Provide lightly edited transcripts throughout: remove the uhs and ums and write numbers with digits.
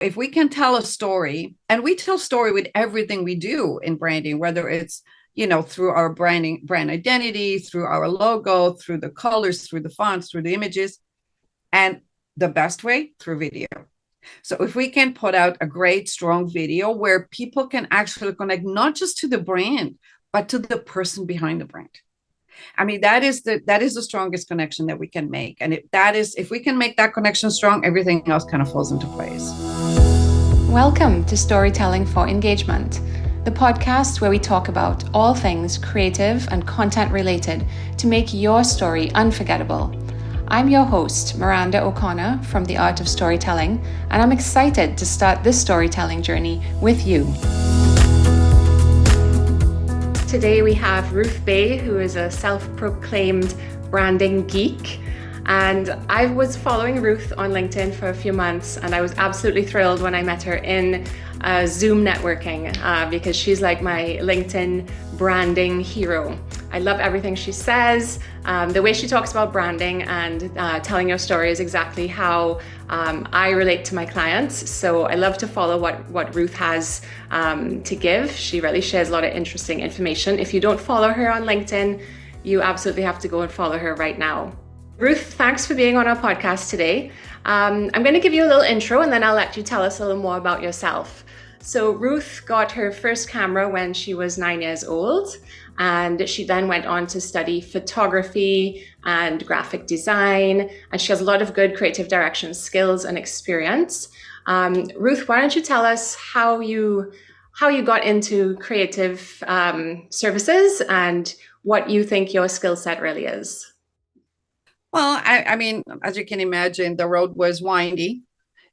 If we can tell a story, and we tell story with everything we do in branding, whether it's through our brand identity, through our logo, through the colors, through the fonts, through the images, and the best way through video. So if we can put out a great, strong video where people can actually connect not just to the brand, but to the person behind the brand. I mean, that is the strongest connection that we can make. And if we can make that connection strong, everything else kind of falls into place. Welcome to Storytelling for Engagement, the podcast where we talk about all things creative and content related to make your story unforgettable. I'm your host, Miranda O'Connor from The Art of Storytelling, and I'm excited to start this storytelling journey with you. Today we have Ruth Bay, who is a self-proclaimed branding geek. And I was following Ruth on LinkedIn for a few months, and I was absolutely thrilled when I met her in Zoom networking because she's like my LinkedIn branding hero. I love everything she says. The way she talks about branding and telling your story is exactly how I relate to my clients. So I love to follow what Ruth has to give. She really shares a lot of interesting information. If you don't follow her on LinkedIn, you absolutely have to go and follow her right now. Ruth, thanks for being on our podcast today. I'm going to give you a little intro and then I'll let you tell us a little more about yourself. So Ruth got her first camera when she was 9 years old, and she then went on to study photography and graphic design, and she has a lot of good creative direction skills and experience. Ruth, why don't you tell us how you got into creative services and what you think your skill set really is? Well, I mean, as you can imagine, the road was windy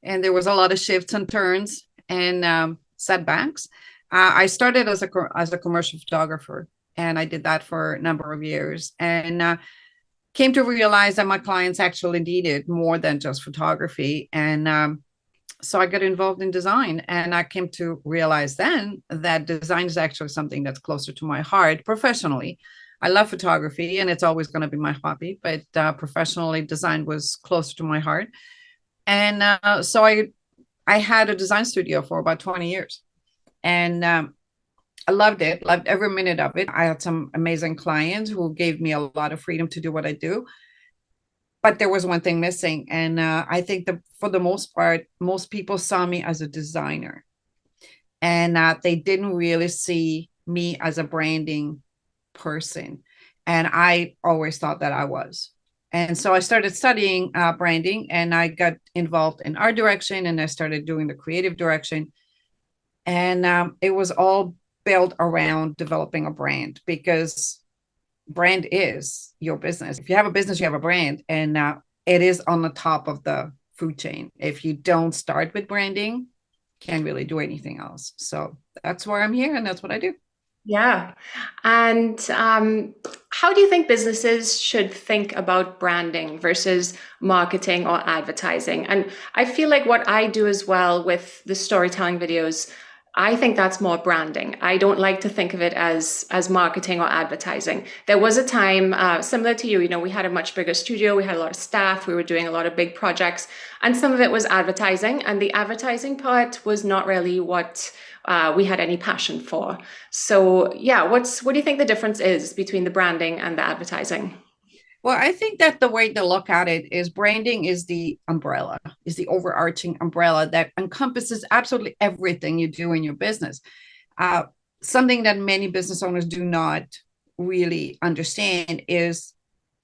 and there was a lot of shifts and turns and setbacks. I started as a commercial photographer, and I did that for a number of years, and came to realize that my clients actually needed more than just photography. And so I got involved in design, and I came to realize then that design is actually something that's closer to my heart professionally. I love photography and it's always going to be my hobby, but professionally, design was closer to my heart. And so I had a design studio for about 20 years, and I loved it, loved every minute of it. I had some amazing clients who gave me a lot of freedom to do what I do. But there was one thing missing. And I think that for the most part, most people saw me as a designer, and they didn't really see me as a branding person. And I always thought that I was. And so I started studying branding, and I got involved in art direction, and I started doing the creative direction. And it was all built around developing a brand, because brand is your business. If you have a business, you have a brand, and it is on the top of the food chain. If you don't start with branding, can't really do anything else. So that's why I'm here, and that's what I do. Yeah. And how do you think businesses should think about branding versus marketing or advertising? And I feel like what I do as well with the storytelling videos, I think that's more branding. I don't like to think of it as marketing or advertising. There was a time similar to you, we had a much bigger studio, we had a lot of staff, we were doing a lot of big projects, and some of it was advertising, and the advertising part was not really what we had any passion for. So yeah, what do you think the difference is between the branding and the advertising? Well, I think that the way to look at it is branding is the umbrella, is the overarching umbrella that encompasses absolutely everything you do in your business. Uh, Something that many business owners do not really understand is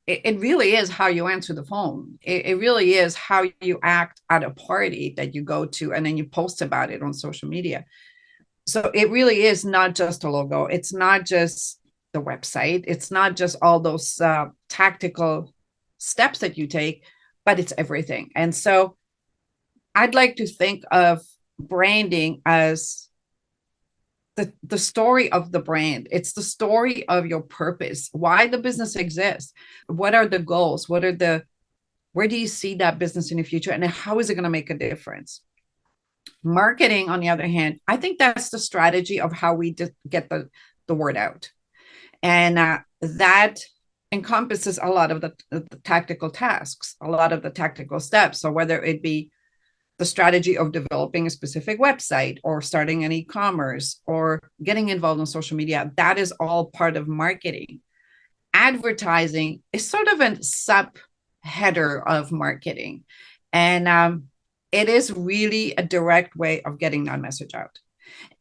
it really is how you answer the phone. It really is how you act at a party that you go to and then you post about it on social media. So it really is not just a logo. It's not just the website. It's not just all those tactical steps that you take, but it's everything. And so I'd like to think of branding as the story of the brand. It's the story of your purpose, why the business exists, what are the goals, where do you see that business in the future, and how is it going to make a difference? Marketing, on the other hand, I think that's the strategy of how we get the word out. And that encompasses a lot of the tactical tasks, a lot of the tactical steps. So whether it be the strategy of developing a specific website or starting an e-commerce or getting involved in social media. That is all part of marketing. Advertising is sort of a subheader of marketing. And it is really a direct way of getting that message out.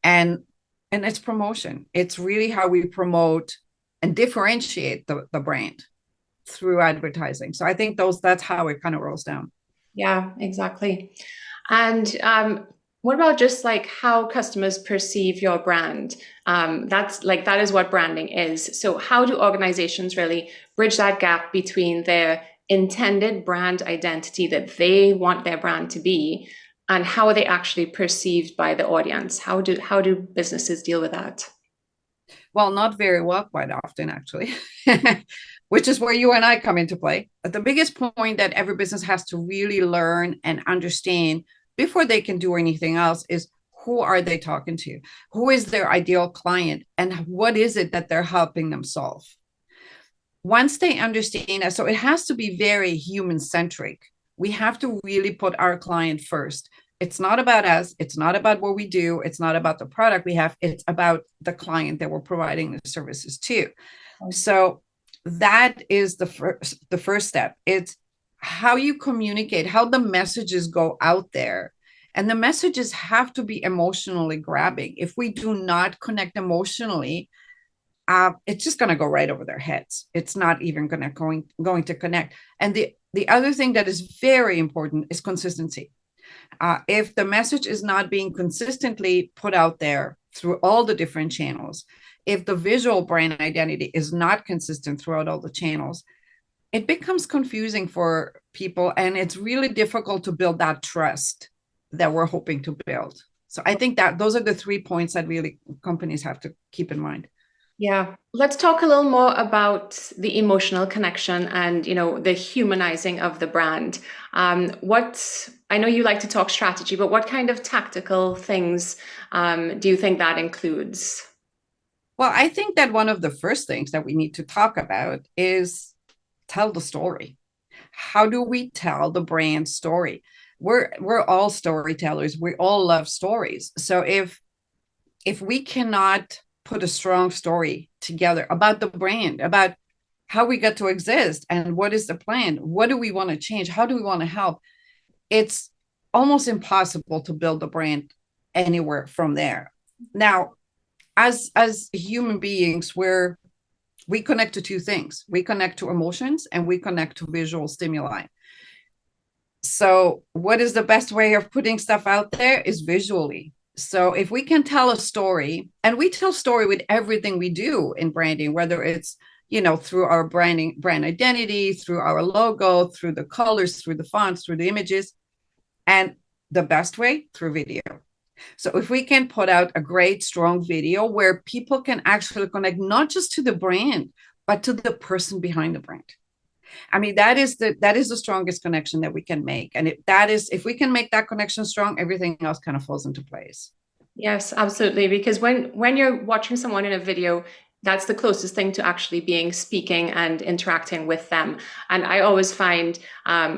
And it's promotion. It's really how we promote and differentiate the brand through advertising. So I think that's how it kind of rolls down. Yeah, exactly. And what about just like how customers perceive your brand? That is what branding is. So how do organizations really bridge that gap between their intended brand identity that they want their brand to be and how are they actually perceived by the audience? How do businesses deal with that? Well, not very well, quite often, actually, which is where you and I come into play. But the biggest point that every business has to really learn and understand before they can do anything else is, who are they talking to? Who is their ideal client? And what is it that they're helping them solve? Once they understand that, so it has to be very human centric. We have to really put our client first. It's not about us. It's not about what we do. It's not about the product we have. It's about the client that we're providing the services to. So that is the first step. It's how you communicate, how the messages go out there. And the messages have to be emotionally grabbing. If we do not connect emotionally, it's just going to go right over their heads. It's not even going to connect. And the other thing that is very important is consistency. If the message is not being consistently put out there through all the different channels, if the visual brand identity is not consistent throughout all the channels, it becomes confusing for people, and it's really difficult to build that trust that we're hoping to build. So I think that those are the 3 points that really companies have to keep in mind. Yeah. Let's talk a little more about the emotional connection and, the humanizing of the brand. I know you like to talk strategy, but what kind of tactical things do you think that includes? Well, I think that one of the first things that we need to talk about is tell the story. How do we tell the brand story? We're all storytellers. We all love stories. So if we cannot put a strong story together about the brand, about how we got to exist and what is the plan, what do we want to change, how do we want to help, it's almost impossible to build a brand anywhere from there. Now, as human beings, we connect to two things. We connect to emotions and we connect to visual stimuli. So what is the best way of putting stuff out there is visually. So if we can tell a story, and we tell story with everything we do in branding, whether it's, through our brand identity, through our logo, through the colors, through the fonts, through the images, and the best way through video. So if we can put out a great, strong video where people can actually connect not just to the brand, but to the person behind the brand. I mean, that is the strongest connection that we can make. And if we can make that connection strong, everything else kind of falls into place. Yes, absolutely. Because when you're watching someone in a video, that's the closest thing to actually speaking and interacting with them. And I always find,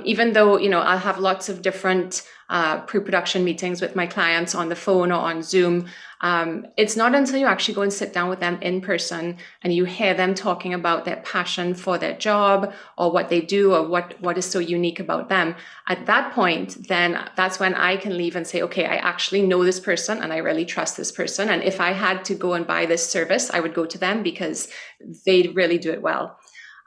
even though, I'll have lots of different pre-production meetings with my clients on the phone or on Zoom, it's not until you actually go and sit down with them in person and you hear them talking about their passion for their job or what they do or what is so unique about them. At that point, then that's when I can leave and say, okay, I actually know this person and I really trust this person. And if I had to go and buy this service, I would go to them because they really do it well.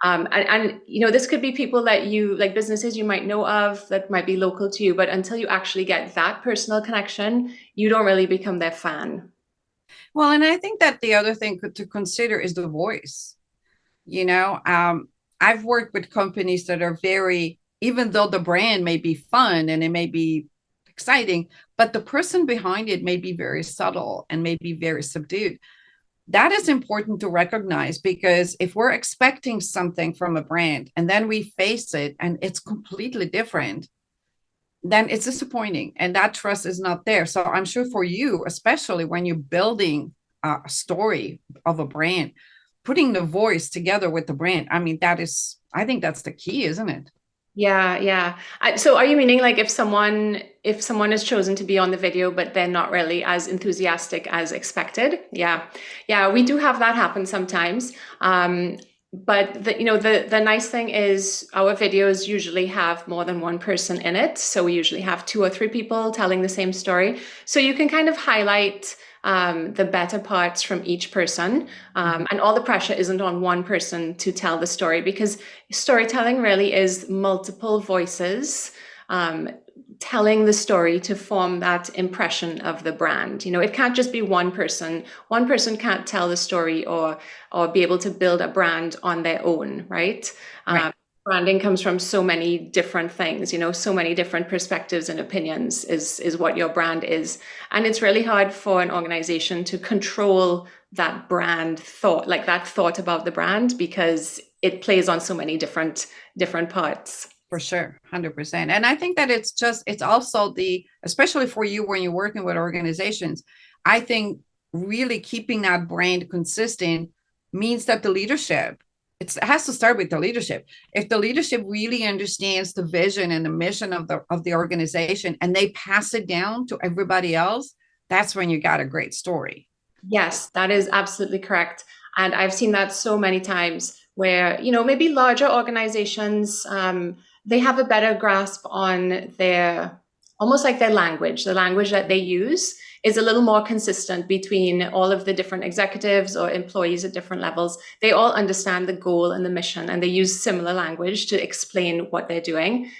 And this could be people that you like, businesses you might know of that might be local to you, but until you actually get that personal connection, you don't really become their fan. Well, and I think that the other thing to consider is the voice. I've worked with companies that are even though the brand may be fun and it may be exciting, but the person behind it may be very subtle and may be very subdued. That is important to recognize, because if we're expecting something from a brand and then we face it and it's completely different, then it's disappointing and that trust is not there. So I'm sure for you, especially when you're building a story of a brand, putting the voice together with the brand, I mean, I think that's the key, isn't it? Yeah, yeah. So are you meaning like if someone is chosen to be on the video, but they're not really as enthusiastic as expected? Yeah. Yeah, we do have that happen sometimes. But the nice thing is our videos usually have more than one person in it. So we usually have two or three people telling the same story. So you can kind of highlight the better parts from each person. And all the pressure isn't on one person to tell the story, because storytelling really is multiple voices um, telling the story to form that impression of the brand. It can't just be one person. One person can't tell the story or be able to build a brand on their own, right? Right. Branding comes from so many different things, so many different perspectives and opinions is what your brand is. And it's really hard for an organization to control that brand thought, like that thought about the brand, because it plays on so many different parts. For sure, 100%. And I think that it's also especially for you when you're working with organizations, I think really keeping that brand consistent means that the leadership, it has to start with the leadership. If the leadership really understands the vision and the mission of the organization and they pass it down to everybody else, that's when you got a great story. Yes, that is absolutely correct. And I've seen that so many times where, maybe larger organizations, they have a better grasp on almost like their language. The language that they use is a little more consistent between all of the different executives or employees at different levels. They all understand the goal and the mission, and they use similar language to explain what they're doing.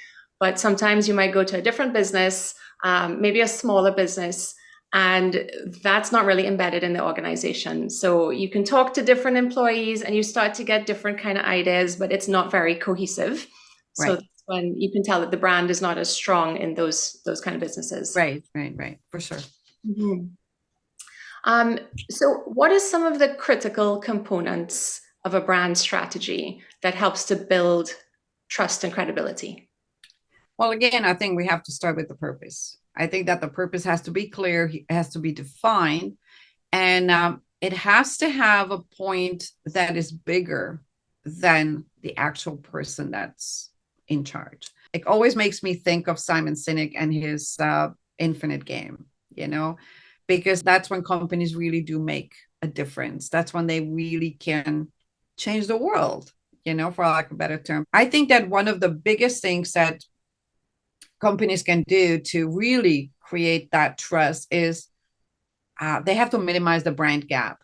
But sometimes you might go to a different business, maybe a smaller business, and that's not really embedded in the organization. So you can talk to different employees and you start to get different kind of ideas, but it's not very cohesive. So Right. that's when you can tell that the brand is not as strong in those kind of businesses. Right. For sure. Mhm. Um, so what are some of the critical components of a brand strategy that helps to build trust and credibility? Well, again, I think we have to start with the purpose. I think that the purpose has to be clear, it has to be defined, and it has to have a point that is bigger than the actual person that's in charge. It always makes me think of Simon Sinek and his infinite game, you know, because that's when companies really do make a difference. That's when they really can change the world, for lack of a better term. I think that one of the biggest things that companies can do to really create that trust is they have to minimize the brand gap.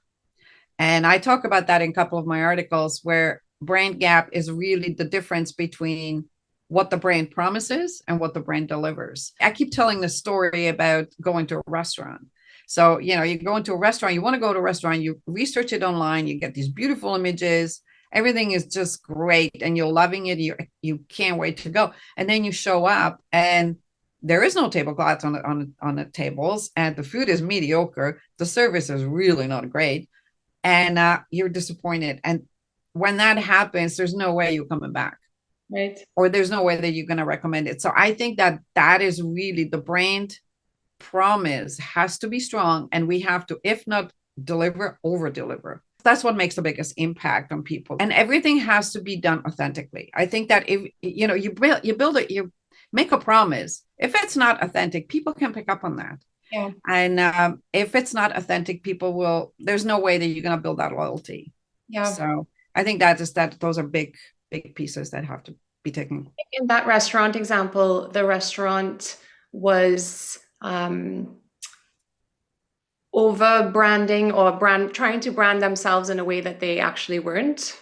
And I talk about that in a couple of my articles where brand gap is really the difference between what the brand promises and what the brand delivers. I keep telling the story about going to a restaurant. So, you go into a restaurant, you want to go to a restaurant, you research it online, you get these beautiful images, everything is just great and you're loving it. You can't wait to go. And then you show up and there is no tablecloths on the tables and the food is mediocre. The service is really not great and you're disappointed. And when that happens, there's no way you're coming back, Right. or there's no way that you're going to recommend it. So I think that is really the brand promise has to be strong, and we have to, if not deliver, over deliver. That's what makes the biggest impact on people, and everything has to be done authentically. I think that if you make a promise, if it's not authentic, people can pick up on that. Yeah. And if it's not authentic, there's no way that you're going to build that loyalty. Yeah. So I think that those are big pieces that have to be taken. In that restaurant example, the restaurant was over branding or trying to brand themselves in a way that they actually weren't.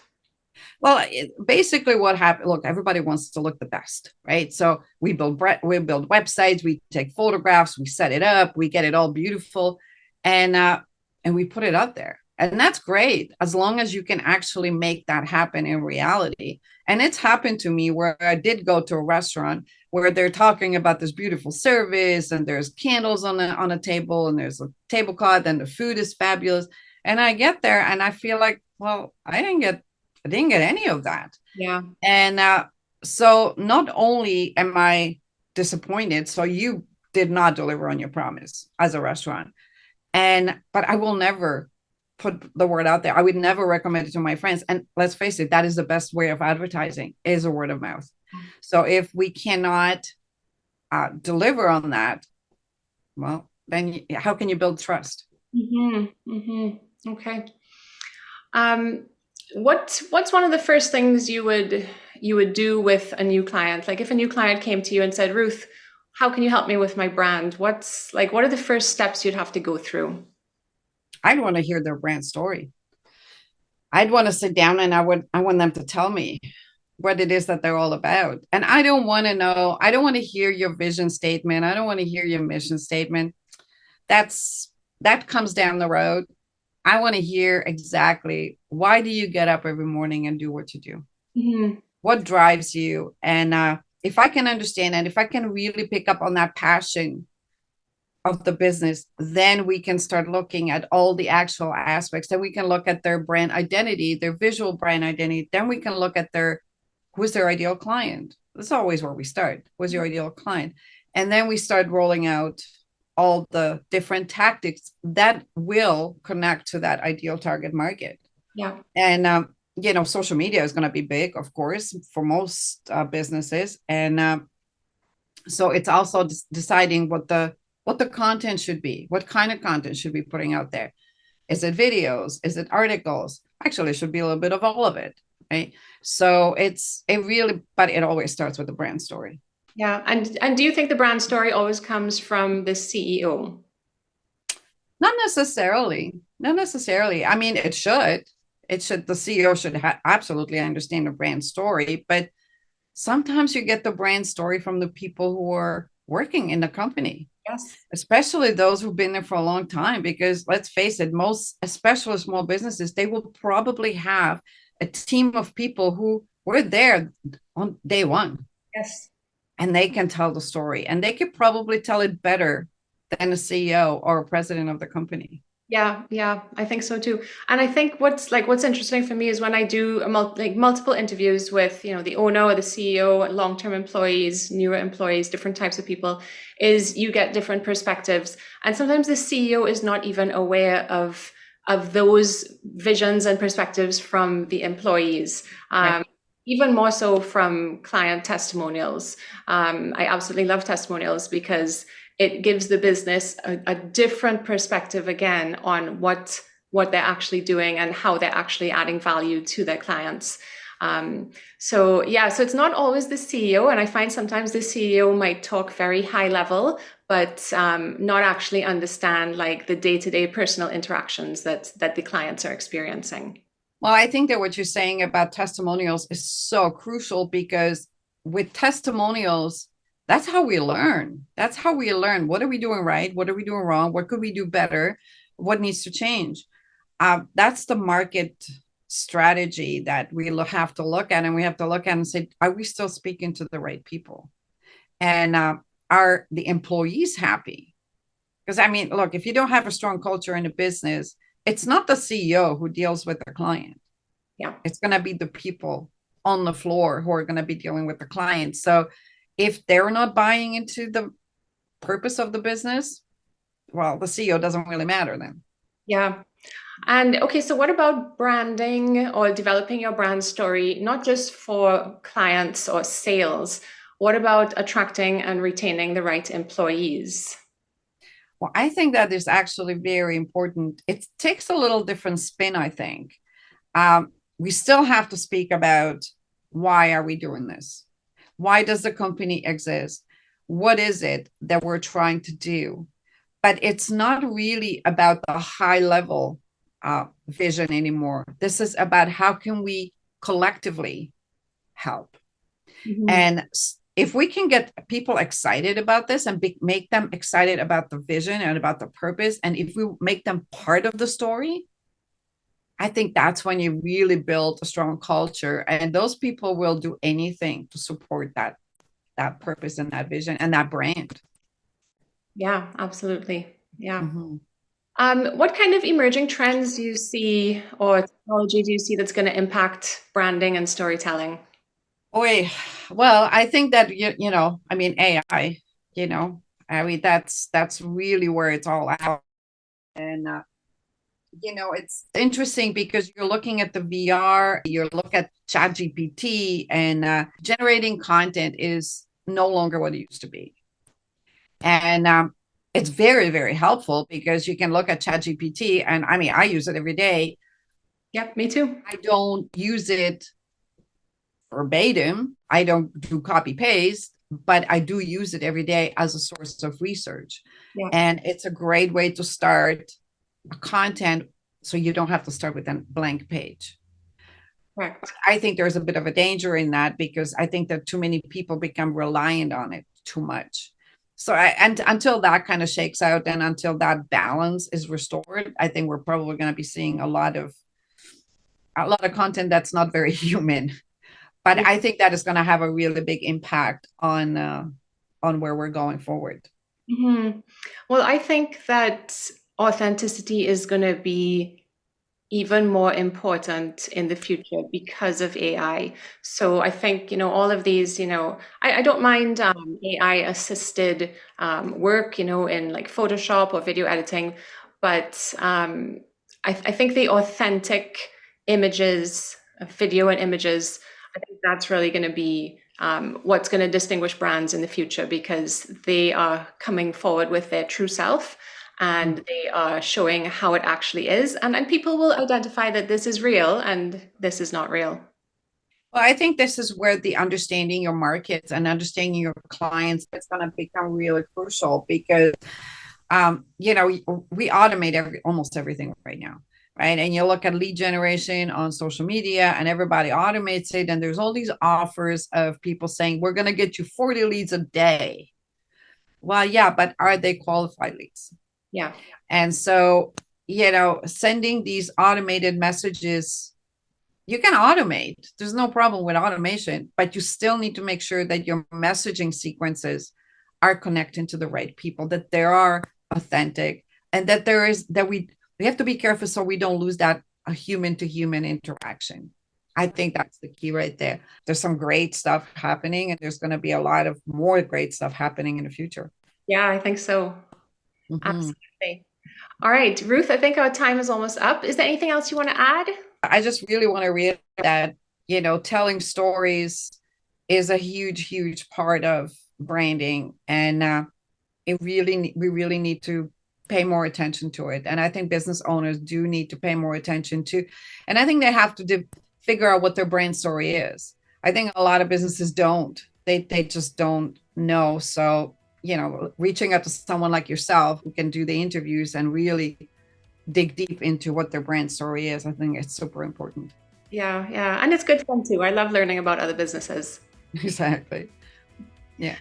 Well, basically what happened, look, everybody wants to look the best, right? So we build websites, we take photographs, we set it up, we get it all beautiful, and we put it out there. And that's great as long as you can actually make that happen in reality. And it's happened to me where I did go to a restaurant where they're talking about this beautiful service and there's candles on a table and there's a tablecloth and the food is fabulous. And I get there and I feel like, well, I didn't get any of that. Yeah. And so not only am I disappointed, so you did not deliver on your promise as a restaurant. But I will never put the word out there. I would never recommend it to my friends. And let's face it, that is the best way of advertising, is a word of mouth. So if we cannot deliver on that, well, then how can you build trust? Okay. Um, what's one of the first things you would do with a new client? Like if a new client came to you and said, Ruth, how can you help me with my brand? What are the first steps you'd have to go through? I'd want to hear their brand story. I'd want to sit down and I want them to tell me what it is that they're all about. And I don't want to know, I don't want to hear your vision statement. I don't want to hear your mission statement. That comes down the road. I want to hear exactly, why do you get up every morning and do what you do? Mm-hmm. What drives you? And if I can understand and if I can really pick up on that passion of the business, then we can start looking at all the actual aspects. Then we can look at their brand identity, their visual brand identity. Then we can look at who's their ideal client. That's always where we start. Who's your ideal client? And then we start rolling out all the different tactics that will connect to that ideal target market. Yeah. And social media is going to be big, of course, for most businesses. And so it's also deciding what the content should be. What kind of content should we be putting out there? Is it videos? Is it articles? Actually, it should be a little bit of all of it, right? So but it always starts with the brand story. Yeah. And do you think the brand story always comes from the CEO? Not necessarily. Not necessarily. I mean, it should. The CEO should absolutely understand the brand story, but sometimes you get the brand story from the people who are working in the company. Yes. Especially those who've been there for a long time, because let's face it, most, especially small businesses, they will probably have a team of people who were there on day one. Yes. And they can tell the story, and they could probably tell it better than a CEO or a president of the company. Yeah, I think so too. And I think what's interesting for me is when I do multiple interviews with, the owner or the CEO, long-term employees, newer employees, different types of people, is you get different perspectives. And sometimes the CEO is not even aware of those visions and perspectives from the employees. Right. Even more so from client testimonials. I absolutely love testimonials because it gives the business a different perspective again on what they're actually doing and how they're actually adding value to their clients. So it's not always the CEO, and I find sometimes the CEO might talk very high level, but not actually understand like the day-to-day personal interactions that the clients are experiencing. Well, I think that what you're saying about testimonials is so crucial, because with testimonials, that's how we learn. That's how we learn. What are we doing right? What are we doing wrong? What could we do better? What needs to change? That's the market strategy that we have to look at, and we have to look at and say, are we still speaking to the right people? And are the employees happy? Because I mean, look, if you don't have a strong culture in a business, it's not the CEO who deals with the client. Yeah. It's going to be the people on the floor who are going to be dealing with the client. So if they're not buying into the purpose of the business, well, the CEO doesn't really matter then. Yeah. And okay, so what about branding or developing your brand story, not just for clients or sales? What about attracting and retaining the right employees? Well, I think that is actually very important. It takes a little different spin, I think. We still have to speak about, why are we doing this? Why does the company exist? What is it that we're trying to do? But it's not really about the high level vision anymore. This is about how can we collectively help. Mm-hmm. And if we can get people excited about this and make them excited about the vision and about the purpose, and if we make them part of the story, I think that's when you really build a strong culture, and those people will do anything to support that purpose and that vision and that brand. Yeah, absolutely. Yeah. Mm-hmm. What kind of emerging trends do you see or technology do you see that's going to impact branding and storytelling? Boy, well, I think that I mean, AI, I mean, that's really where it's all out. And It's interesting because you're looking at the VR, you look at ChatGPT, and generating content is no longer what it used to be. And it's very, very helpful because you can look at ChatGPT, and I mean, I use it every day. Yep, me too. I don't use it verbatim. I don't do copy paste, but I do use it every day as a source of research. Yeah. And it's a great way to start a content so you don't have to start with a blank page. Correct. I think there's a bit of a danger in that because I think that too many people become reliant on it too much. So and until that kind of shakes out and until that balance is restored, I think we're probably going to be seeing a lot of content that's not very human. But I think that is going to have a really big impact on where we're going forward. Mm-hmm. Well, I think that authenticity is going to be even more important in the future because of AI. So I think, all of these, I don't mind AI assisted work, in like Photoshop or video editing, but I think the authentic images, video and images, I think that's really going to be what's going to distinguish brands in the future because they are coming forward with their true self and they are showing how it actually is. And people will identify that this is real and this is not real. Well, I think this is where the understanding your markets and understanding your clients is going to become really crucial because, we automate almost everything right now. Right. And you look at lead generation on social media and everybody automates it. And there's all these offers of people saying, we're going to get you 40 leads a day. Well, yeah, but are they qualified leads? Yeah. And so, sending these automated messages, you can automate. There's no problem with automation, but you still need to make sure that your messaging sequences are connecting to the right people, that they are authentic, and that we have to be careful so we don't lose that human to human interaction. I think that's the key right there. There's some great stuff happening, and there's going to be a lot of more great stuff happening in the future. Yeah, I think so. Mm-hmm. Absolutely. All right, Ruth, I think our time is almost up. Is there anything else you want to add? I just really want to reiterate that, telling stories is a huge, huge part of branding. And we really need to pay more attention to it. And I think business owners do need to pay more attention to, and I think they have to figure out what their brand story is. I think a lot of businesses don't, they just don't know. So, reaching out to someone like yourself who can do the interviews and really dig deep into what their brand story is, I think it's super important. Yeah. And it's good fun too. I love learning about other businesses. Exactly. Yeah.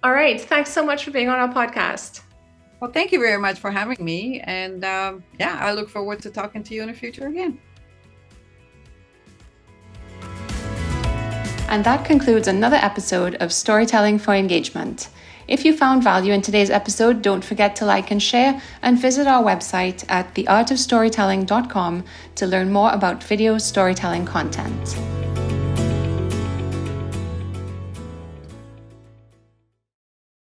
All right. Thanks so much for being on our podcast. Well, thank you very much for having me. And I look forward to talking to you in the future again. And that concludes another episode of Storytelling for Engagement. If you found value in today's episode, don't forget to like and share, and visit our website at theartofstorytelling.com to learn more about video storytelling content.